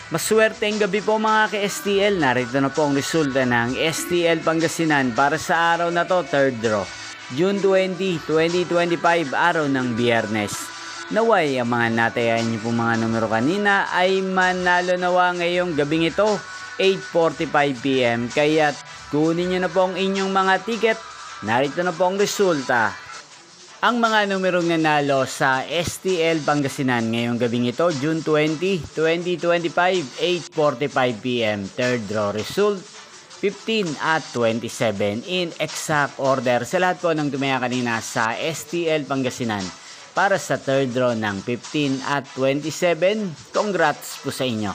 Maswerteng gabi po mga ka-STL. Narito na po ang resulta ng STL Pangasinan para sa araw na to, third draw. June 20, 2025, araw ng Biyernes. Naway, ang mga natayan niyo po mga numero kanina ay manalo nawa ngayong gabing ito, 8:45 PM. Kaya kunin niyo na po ang inyong mga ticket. Narito na po ang resulta. Ang mga numerong nanalo sa STL Pangasinan ngayong gabing ito, June 20, 2025, 8:45 PM. Third draw result, 15 at 27 in exact order sa lahat po ng tumaya kanina sa STL Pangasinan para sa third draw ng 15 at 27. Congrats po sa inyo.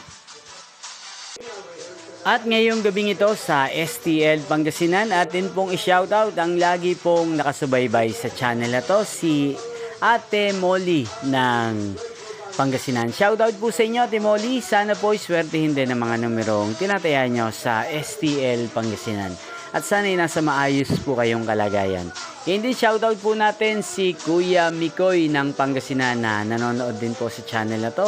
At ngayong gabing ito sa STL Pangasinan, atin pong i-shoutout ang lagi pong nakasubaybay sa channel na to, si Ate Molly ng Pangasinan. Shoutout po sa inyo, Ate Molly. Sana po iswertihin din ang mga numerong tinataya nyo sa STL Pangasinan. At sana'y nasa maayos po kayong kalagayan. Hindi shoutout po natin si Kuya Mikoy ng Pangasinan na nanonood din po sa channel na to.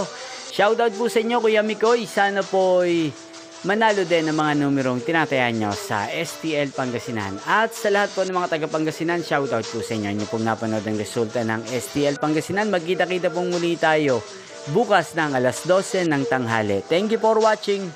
Shoutout po sa inyo, Kuya Mikoy. Sana po'y manalo din ang mga numerong tinatayaan nyo sa STL Pangasinan. At sa lahat po ng mga taga Pangasinan, shoutout po sa inyo. Inyo pong napanood ang resulta ng STL Pangasinan. Magkita-kita pong muli tayo bukas ng alas 12 ng tanghali. Thank you for watching.